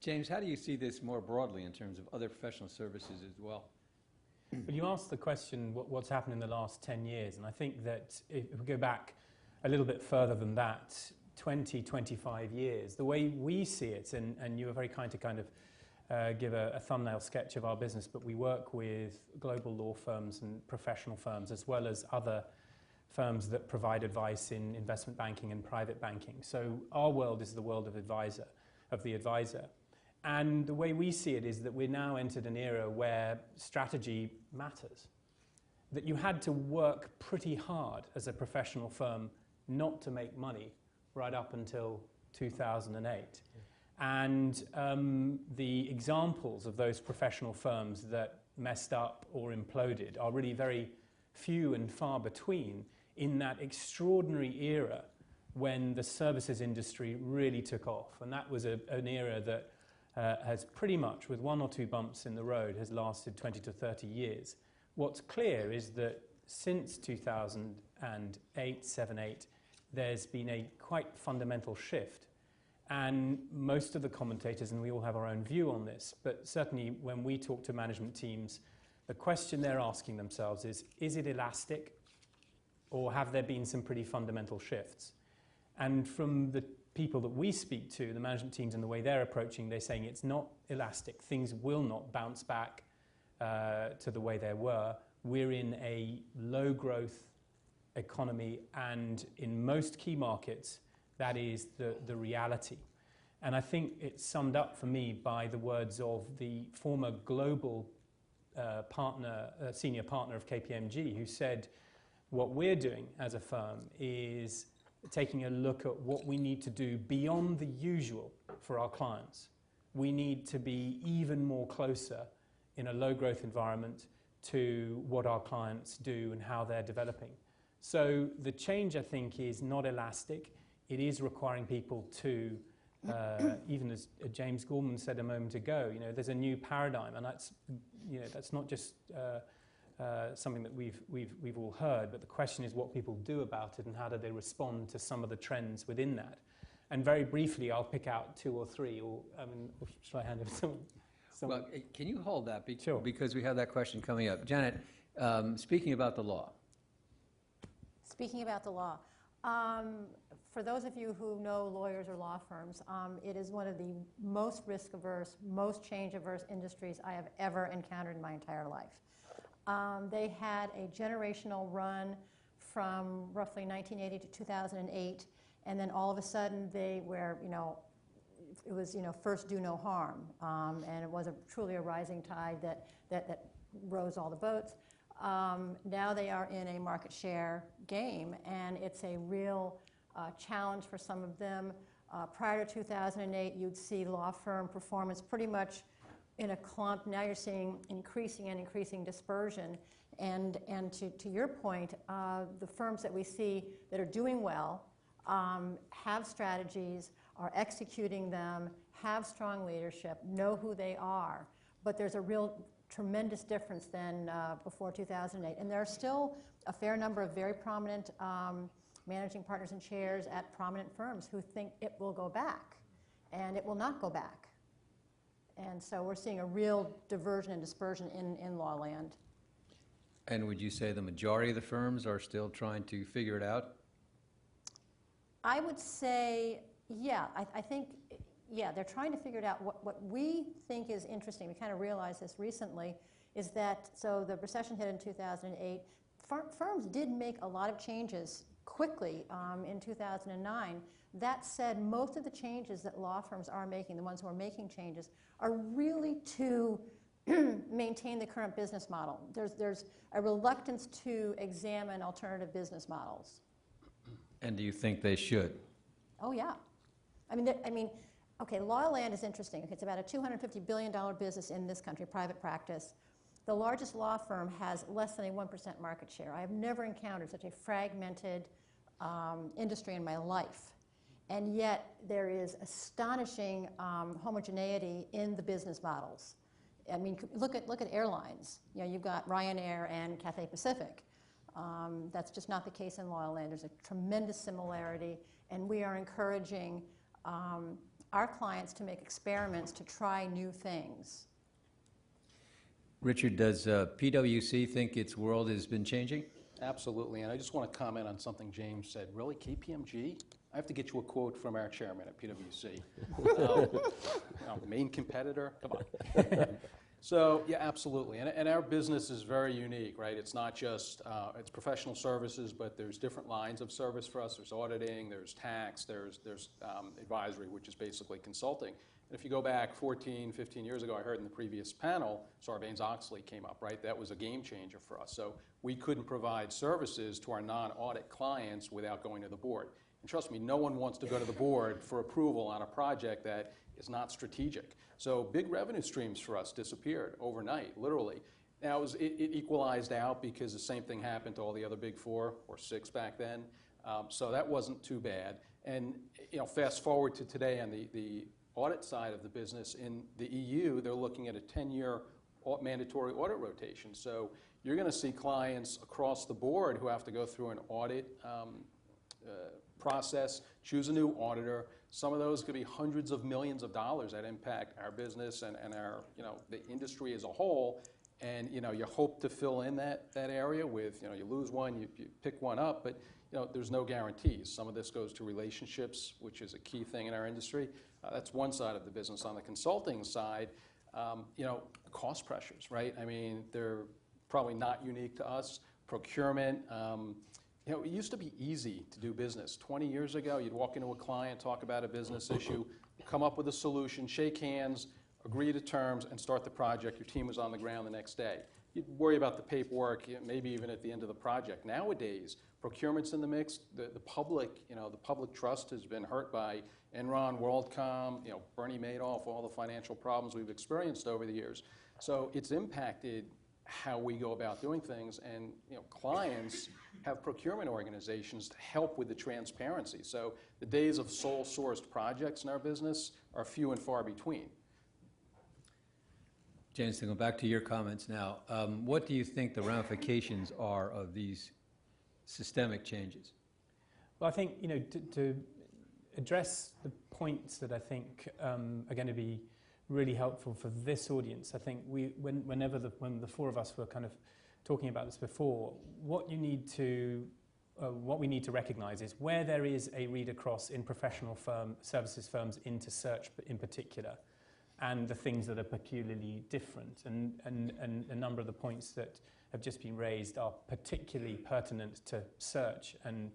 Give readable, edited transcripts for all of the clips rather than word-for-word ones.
James, how do you see this more broadly in terms of other professional services as well? Well, you asked the question, what's happened in the last 10 years? And I think that if we go back a little bit further than that, 20, 25 years, the way we see it, and you were very kind to kind of give a thumbnail sketch of our business, but we work with global law firms and professional firms, as well as other firms that provide advice in investment banking and private banking. So our world is the world of the advisor. And the way we see it is that we're now entered an era where strategy matters. That you had to work pretty hard as a professional firm not to make money right up until 2008. And the examples of those professional firms that messed up or imploded are really very few and far between in that extraordinary era when the services industry really took off. And that was an era that has pretty much, with one or two bumps in the road, has lasted 20 to 30 years. What's clear is that since 2008, 7, 8, there's been a quite fundamental shift. And most of the commentators, and we all have our own view on this, but certainly when we talk to management teams, the question they're asking themselves is it elastic, or have there been some pretty fundamental shifts? And from the people that we speak to, the management teams and the way they're approaching, they're saying it's not elastic. Things will not bounce back to the way they were. We're in a low growth economy, and in most key markets, that is the reality. And I think it's summed up for me by the words of the former global senior partner of KPMG, who said, what we're doing as a firm is taking a look at what we need to do beyond the usual for our clients. We need to be even more closer in a low growth environment to what our clients do and how they're developing. So the change, I think, is not elastic. It is requiring people to, even as James Gorman said a moment ago, there's a new paradigm, and that's not just something that we've all heard, but the question is what people do about it and how do they respond to some of the trends within that. And very briefly, I'll pick out two or three, or should I hand it to someone? Well, can you hold that? Sure. Because we have that question coming up. Janet, speaking about the law. Speaking about the law, for those of you who know lawyers or law firms, it is one of the most risk-averse, most change-averse industries I have ever encountered in my entire life. They had a generational run from roughly 1980 to 2008, and then all of a sudden they were, it was, first do no harm, and it was truly a rising tide that rose all the boats. Now they are in a market share game, and it's a real challenge for some of them. Prior to 2008, you'd see law firm performance pretty much in a clump. Now you're seeing increasing dispersion. And to your point, the firms that we see that are doing well have strategies, are executing them, have strong leadership, know who they are. But there's a real tremendous difference than before 2008. And there are still a fair number of very prominent managing partners and chairs at prominent firms who think it will go back, and it will not go back. And so we're seeing a real diversion and dispersion in law land. And would you say the majority of the firms are still trying to figure it out? I would say, yeah, I think, yeah, they're trying to figure it out. What we think is interesting, we kind of realized this recently, is that, so the recession hit in 2008, firms did make a lot of changes quickly in 2009. That said, most of the changes that law firms are making, the ones who are making changes, are really to maintain the current business model. There's a reluctance to examine alternative business models. And do you think they should? Oh, yeah. I mean, okay, law land is interesting. Okay, it's about a $250 billion business in this country, private practice. The largest law firm has less than a 1% market share. I have never encountered such a fragmented industry in my life. And yet there is astonishing homogeneity in the business models. I mean, look at airlines. You've got Ryanair and Cathay Pacific. That's just not the case in law land. There's a tremendous similarity, and we are encouraging our clients to make experiments to try new things. Richard, does PwC think its world has been changing? Absolutely, and I just want to comment on something James said. Really, KPMG? I have to get you a quote from our chairman at PwC. Main competitor? Come on. So, yeah, absolutely, and our business is very unique, right? It's not just, it's professional services, but there's different lines of service for us. There's auditing, there's tax, there's advisory, which is basically consulting. And if you go back 14, 15 years ago, I heard in the previous panel, Sarbanes-Oxley came up, right? That was a game changer for us. So we couldn't provide services to our non-audit clients without going to the board. And trust me, no one wants to go to the board for approval on a project that is not strategic. So big revenue streams for us disappeared overnight, literally. Now it equalized out because the same thing happened to all the other big four or six back then. So that wasn't too bad. And fast forward to today on the audit side of the business, in the EU, they're looking at a 10-year mandatory audit rotation. So you're going to see clients across the board who have to go through an audit process, choose a new auditor. Some of those could be hundreds of millions of dollars that impact our business and our, the industry as a whole. And, you hope to fill in that area with, you lose one, you pick one up, but, there's no guarantees. Some of this goes to relationships, which is a key thing in our industry. That's one side of the business. On the consulting side, cost pressures, right? I mean, they're probably not unique to us. Procurement, it used to be easy to do business. 20 years ago, you'd walk into a client, talk about a business issue, come up with a solution, shake hands, agree to terms, and start the project. Your team was on the ground the next day. You'd worry about the paperwork, maybe even at the end of the project. Nowadays, procurement's in the mix. The public, the public trust has been hurt by Enron, WorldCom, Bernie Madoff, all the financial problems we've experienced over the years. So it's impacted how we go about doing things, and clients have procurement organizations to help with the transparency. So the days of sole-sourced projects in our business are few and far between. James, to go back to your comments now, what do you think the ramifications are of these systemic changes? Well, I think, to address the points that I think are going to be really helpful for this audience, I think when the four of us were kind of talking about this before, what we need to recognize is where there is a read across in professional services firms into search in particular, and the things that are peculiarly different. And a number of the points that have just been raised are particularly pertinent to search and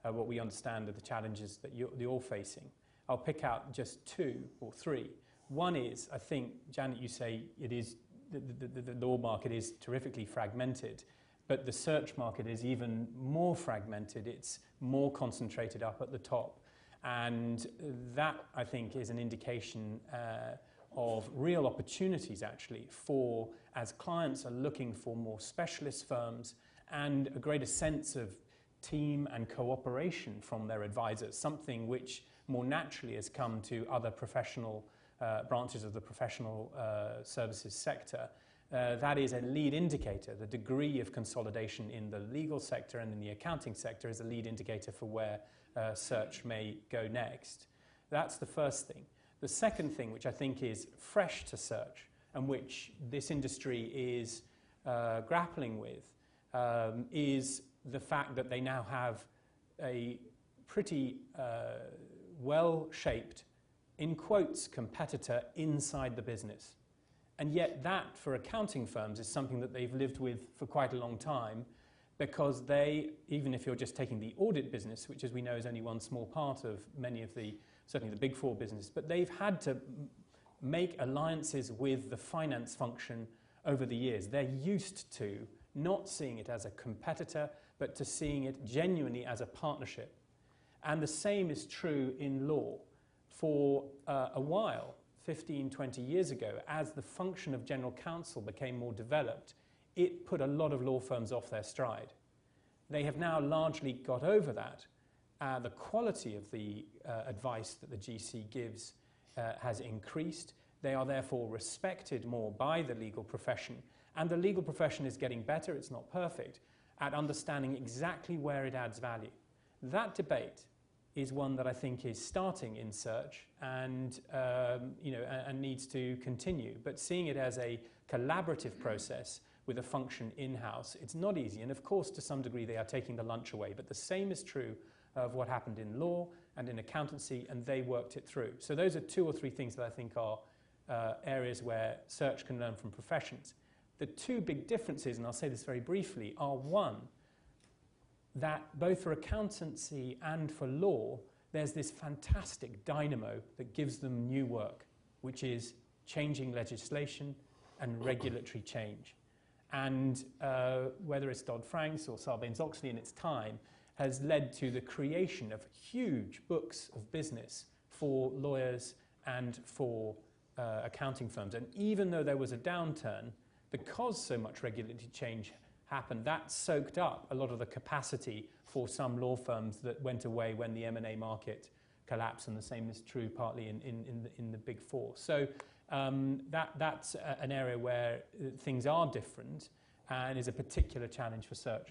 what we understand are the challenges that you're all facing. I'll pick out just two or three. One is, I think, Janet, you say it is the law market is terrifically fragmented, but the search market is even more fragmented. It's more concentrated up at the top. And that, I think, is an indication of real opportunities, actually, as clients are looking for more specialist firms and a greater sense of team and cooperation from their advisors, something which more naturally has come to other professional branches of the professional services sector. That is a lead indicator. The degree of consolidation in the legal sector and in the accounting sector is a lead indicator for where search may go next. That's the first thing. The second thing, which I think is fresh to search and which this industry is grappling with, is the fact that they now have a pretty well-shaped, in quotes, competitor inside the business. And yet that, for accounting firms, is something that they've lived with for quite a long time, because they, even if you're just taking the audit business, which as we know is only one small part of many of the, certainly the big four business, but they've had to make alliances with the finance function over the years. They're used to not seeing it as a competitor, but to seeing it genuinely as a partnership. And the same is true in law. For a while, 15, 20 years ago, as the function of general counsel became more developed, it put a lot of law firms off their stride. They have now largely got over that. The quality of the advice that the GC gives has increased. They are therefore respected more by the legal profession. And the legal profession is getting better, it's not perfect, at understanding exactly where it adds value. That debate is one that I think is starting in search and, and needs to continue. But seeing it as a collaborative process with a function in-house, it's not easy. And of course, to some degree, they are taking the lunch away. But the same is true of what happened in law and in accountancy, and they worked it through. So those are 2 or 3 things that I think are areas where search can learn from professions. The 2 big differences, and I'll say this very briefly, are one, that both for accountancy and for law, there's this fantastic dynamo that gives them new work, which is changing legislation and regulatory change. And whether it's Dodd-Frank's or Sarbanes-Oxley in its time, has led to the creation of huge books of business for lawyers and for accounting firms. And even though there was a downturn, because so much regulatory change happened, that soaked up a lot of the capacity for some law firms that went away when the M&A market collapsed, and the same is true partly in the Big Four. So that's an area where things are different and is a particular challenge for search.